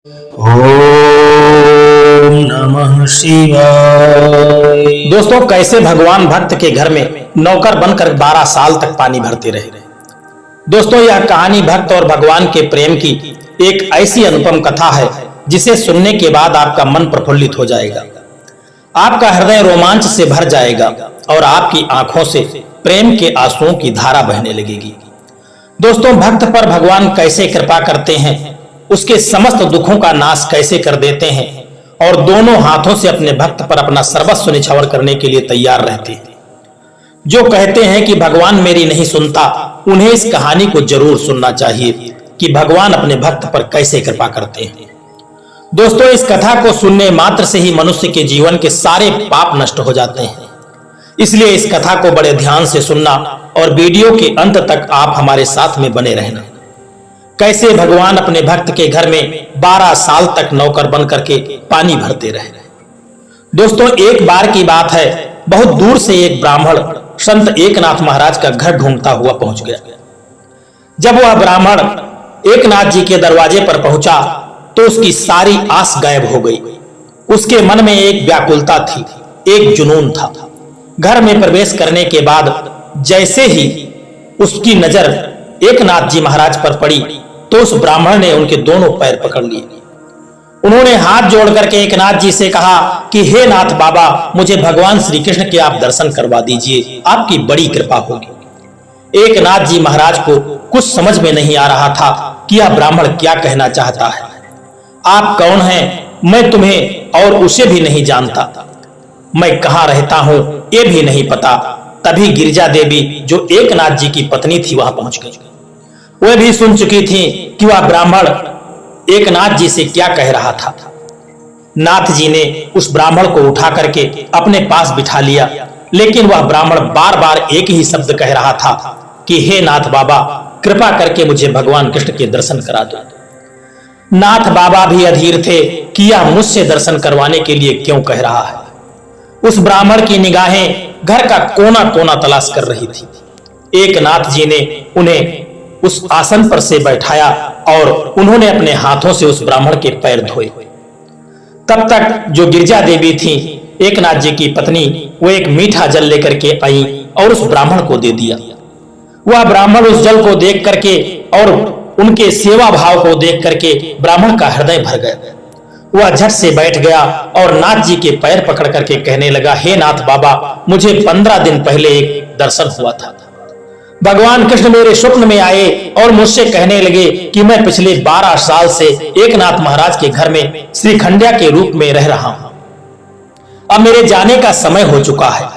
ओम नमः शिवाय। दोस्तों, कैसे भगवान भक्त के घर में नौकर बनकर 12 साल तक पानी भरते रहे। दोस्तों, यह कहानी भक्त और भगवान के प्रेम की एक ऐसी अनुपम कथा है जिसे सुनने के बाद आपका मन प्रफुल्लित हो जाएगा, आपका हृदय रोमांच से भर जाएगा और आपकी आंखों से प्रेम के आंसुओं की धारा बहने लगेगी। दोस्तों, भक्त पर भगवान कैसे कृपा करते हैं, उसके समस्त दुखों का नाश कैसे कर देते हैं और दोनों हाथों से अपने भक्त पर अपना सर्वस्व निछावर करने के लिए तैयार रहते हैं। जो कहते हैं कि भगवान मेरी नहीं सुनता, उन्हें इस कहानी को जरूर सुनना चाहिए कि भगवान अपने भक्त पर कैसे कृपा करते हैं। दोस्तों, इस कथा को सुनने मात्र से ही मनुष्य के जीवन के सारे पाप नष्ट हो जाते हैं, इसलिए इस कथा को बड़े ध्यान से सुनना और वीडियो के अंत तक आप हमारे साथ में बने रहना। कैसे भगवान अपने भक्त के घर में 12 साल तक नौकर बन करके पानी भरते रहे। दोस्तों, एक बार की बात है, बहुत दूर से एक ब्राह्मण संत एकनाथ महाराज का घर ढूंढता हुआ पहुंच गया। जब वह ब्राह्मण एकनाथ जी के दरवाजे पर पहुंचा तो उसकी सारी आस गायब हो गई। उसके मन में एक व्याकुलता थी, एक जुनून था। घर में प्रवेश करने के बाद जैसे ही उसकी नजर एकनाथ जी महाराज पर पड़ी तो उस ब्राह्मण ने उनके दोनों पैर पकड़ लिए। उन्होंने हाथ जोड़ करके एकनाथ जी से कहा कि हे नाथ बाबा, मुझे भगवान श्री कृष्ण के आप दर्शन करवा दीजिए, आपकी बड़ी कृपा होगी। एकनाथ जी महाराज को कुछ समझ में नहीं आ रहा था कि यह ब्राह्मण क्या कहना चाहता है। आप कौन हैं, मैं तुम्हें और उसे भी नहीं जानता, मैं कहां रहता हूं ये भी नहीं पता। तभी गिरिजा देवी जो एकनाथ जी की पत्नी थी वहां पहुंच गई। वह भी सुन चुकी थी कि वह ब्राह्मण एकनाथ जी से क्या कह रहा था। नाथ जी ने उस ब्राह्मण को उठा करके अपने पास बिठा लिया, लेकिन वह ब्राह्मण बार बार एक ही शब्द कह रहा था कि हे नाथ बाबा, कृपा करके मुझे भगवान कृष्ण के दर्शन करा दो। नाथ बाबा भी अधीर थे कि यह मुझसे दर्शन करवाने के लिए क्यों कह रहा है। उस ब्राह्मण की निगाहें घर का कोना कोना तलाश कर रही थी। एकनाथ जी ने उन्हें उस आसन पर से बैठाया और उन्होंने अपने हाथों से उस ब्राह्मण के पैर धोए। तब तक जो गिरिजा देवी थी एकनाथ जी की पत्नी, वो एक मीठा जल लेकर के आई और उस ब्राह्मण को दे दिया। वह ब्राह्मण उस जल को देख करके और उनके सेवा भाव को देख करके ब्राह्मण का हृदय भर गया। वह झट से बैठ गया और नाथ जी के पैर पकड़ करके कहने लगा, हे नाथ बाबा, मुझे 15 दिन पहले एक दर्शन हुआ था। भगवान कृष्ण मेरे स्वप्न में आए और मुझसे कहने लगे कि मैं पिछले 12 साल से एकनाथ महाराज के घर में श्रीखंडिया के रूप में रह रहा हूं। अब मेरे जाने का समय हो चुका है।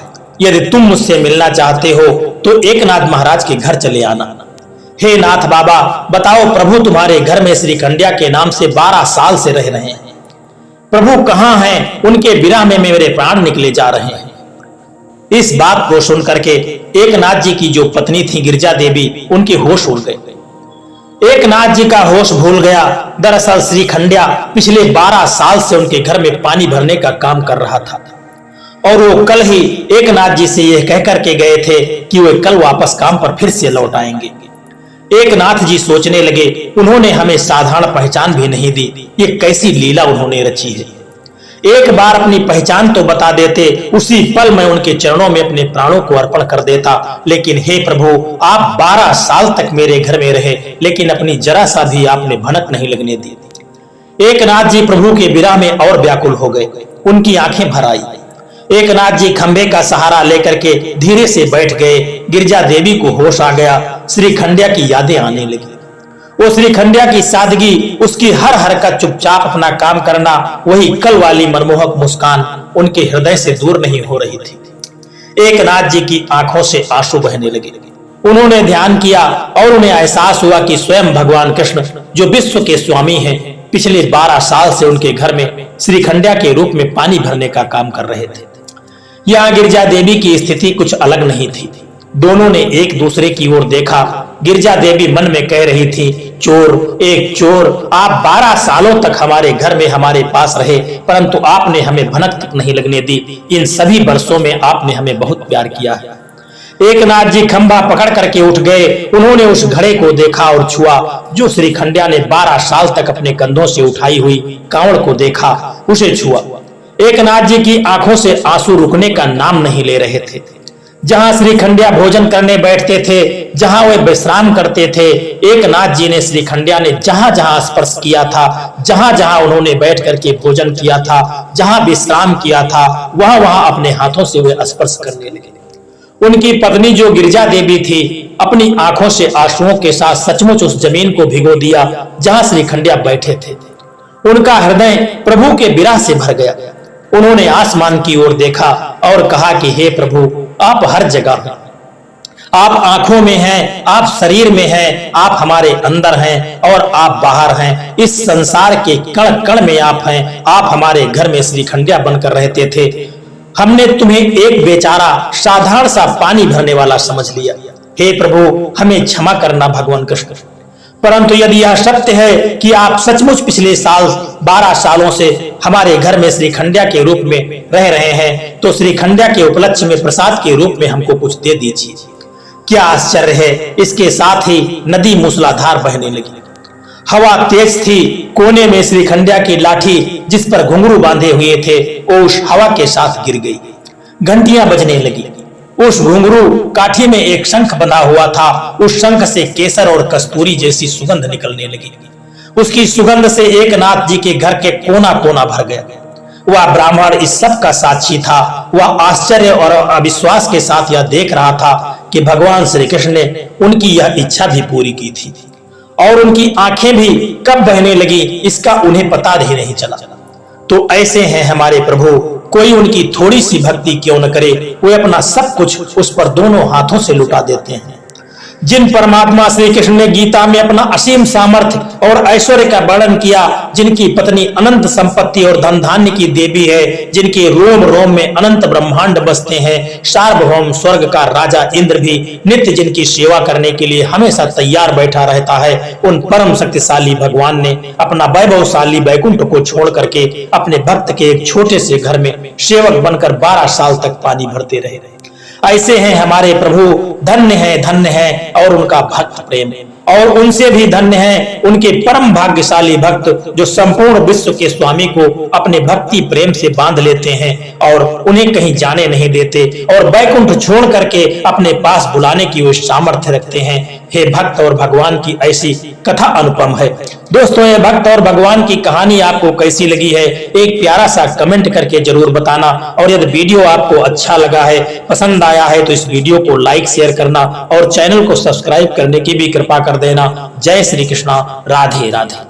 यदि तुम मुझसे मिलना चाहते हो तो एकनाथ महाराज के घर चले आना। हे नाथ बाबा, बताओ प्रभु तुम्हारे घर में श्रीखंडिया के नाम से 12 साल से रह रहे हैं। प्रभु कहां हैं? उनके विरह में मेरे प्राण निकले जा रहे हैं। इस बात को सुनकर के एकनाथ जी की जो पत्नी थी गिरिजा देवी, उनके होश उड़ गए। एकनाथ जी का होश भूल गया। दरअसल श्रीखंडिया पिछले 12 साल से उनके घर में पानी भरने का काम कर रहा था और वो कल ही एकनाथ जी से यह कह करके गए थे कि वे कल वापस काम पर फिर से लौट आएंगे। एकनाथ जी सोचने लगे, उन्होंने हमें साधारण पहचान भी नहीं दी, ये कैसी लीला उन्होंने रची है। एक बार अपनी पहचान तो बता देते, उसी पल मैं उनके चरणों में अपने प्राणों को अर्पण कर देता। लेकिन हे प्रभु, आप 12 साल तक मेरे घर में रहे, लेकिन अपनी जरा सा भी आपने भनक नहीं लगने दी। एकनाथ जी प्रभु के विरह में और व्याकुल हो गए, उनकी आंखें भर आई। एकनाथ जी खंबे का सहारा लेकर के धीरे से बैठ गए। गिरिजा देवी को होश आ गया। श्रीखंडिया की यादें आने लगी। वो श्रीखंडिया की सादगी, उसकी हर हरकत, चुपचाप अपना काम करना, वही कल वाली मनमोहक मुस्कान उनके हृदय से दूर नहीं हो रही थी। एकनाथ जी की आंखों से आंसू बहने लगे। उन्होंने ध्यान किया और उन्हें एहसास हुआ कि स्वयं भगवान कृष्ण जो विश्व के स्वामी हैं, पिछले 12 साल से उनके घर में श्रीखंडिया के रूप में पानी भरने का काम कर रहे थे। यहाँ गिरिजा देवी की स्थिति कुछ अलग नहीं थी। दोनों ने एक दूसरे की ओर देखा। गिरिजा देवी मन में कह रही थी, चोर, एक चोर, आप 12 सालों तक हमारे घर में हमारे पास रहे, परंतु आपने हमें भनक तक नहीं लगने दी। इन सभी वर्षों में आपने हमें बहुत प्यार किया है। एक नाथ जी खंभा पकड़ करके उठ गए। उन्होंने उस घड़े को देखा और छुआ जो श्री खंडिया ने 12 साल तक अपने कंधों से उठाई हुई कांवड़ को देखा, उसे छुआ। एक नाथ जी की आंखों से आंसू रुकने का नाम नहीं ले रहे थे। जहां श्री खंडिया भोजन करने बैठते थे, जहां वे विश्राम करते थे, एक नाथ जी ने श्री खंडिया ने जहां जहां स्पर्श किया था, जहां जहां उन्होंने बैठ करके भोजन किया था, जहां विश्राम किया था, वहां वहां अपने हाथों से वे स्पर्श करने लगे। उनकी पत्नी जो गिरजा देवी थी, अपनी आंखों से आंसुओं के साथ सचमुच उस जमीन को भिगो दिया जहां श्री खंडिया बैठे थे। उनका हृदय प्रभु के विरह से भर गया। उन्होंने आसमान की ओर देखा और कहा कि हे प्रभु, आप हर जगह हैं, आप आंखों में हैं, आप शरीर में हैं, आप हमारे अंदर हैं और आप बाहर हैं। इस संसार के कण कण में आप हैं। आप हमारे घर में श्री खंडिया बनकर रहते थे। हमने तुम्हें एक बेचारा साधारण सा पानी भरने वाला समझ लिया। हे प्रभु, हमें क्षमा करना भगवान कृष्ण। परंतु यदि यह सत्य है कि आप सचमुच पिछले 12 सालों से हमारे घर में श्री खंडिया के रूप में रह रहे हैं, तो श्री खंडिया के उपलक्ष्य में प्रसाद के रूप में हमको कुछ दे दीजिए। क्या आश्चर्य है। इसके साथ ही नदी मूसलाधार बहने लगी। हवा तेज थी। कोने में श्री खंडिया की लाठी जिस पर घुंघरू बांधे हुए थे, वो उस हवा के साथ गिर गई। घंटियां बजने लगी। उस घुंघरू काठी में एक शंख बंधा हुआ था। उस शंख से केसर और कस्तूरी जैसी सुगंध निकलने लगी। उसकी सुगंध से एक नाथ जी के घर के कोना कोना भर गया। वह ब्राह्मण इस सब का साक्षी था। वह आश्चर्य और अविश्वास के साथ यह देख रहा था कि भगवान श्री कृष्ण ने उनकी यह इच्छा भी पूरी की थी और उनकी आंखें भी कब बहने लगी इसका उन्हें पता ही नहीं चला। तो ऐसे हैं हमारे प्रभु। कोई उनकी थोड़ी सी भक्ति क्यों न करे, वे अपना सब कुछ उस पर दोनों हाथों से लुटा देते हैं। जिन परमात्मा श्री कृष्ण ने गीता में अपना असीम सामर्थ्य और ऐश्वर्य का वर्णन किया, जिनकी पत्नी अनंत संपत्ति और धन धान्य की देवी है, जिनके रोम रोम में अनंत ब्रह्मांड बसते हैं, सार्वभौम स्वर्ग का राजा इंद्र भी नित्य जिनकी सेवा करने के लिए हमेशा तैयार बैठा रहता है, उन परम शक्तिशाली भगवान ने अपना वैभवशाली वैकुंठ को छोड़ करके अपने भक्त के एक छोटे से घर में सेवक बनकर 12 साल तक पानी भरते रहे। ऐसे हैं हमारे प्रभु। धन्य है और उनका भक्त प्रेम, और उनसे भी धन्य है उनके परम भाग्यशाली भक्त जो संपूर्ण विश्व के स्वामी को अपने भक्ति प्रेम से बांध लेते हैं और उन्हें कहीं जाने नहीं देते और वैकुंठ छोड़ करके अपने पास बुलाने की वो सामर्थ्य रखते हैं। हे भक्त और भगवान की ऐसी कथा अनुपम है। दोस्तों, ये भक्त और भगवान की कहानी आपको कैसी लगी है, एक प्यारा सा कमेंट करके जरूर बताना। और यदि वीडियो आपको अच्छा लगा है, पसंद आया है, तो इस वीडियो को लाइक शेयर करना और चैनल को सब्सक्राइब करने की भी कृपा कर देना। जय श्री कृष्णा। राधे राधे।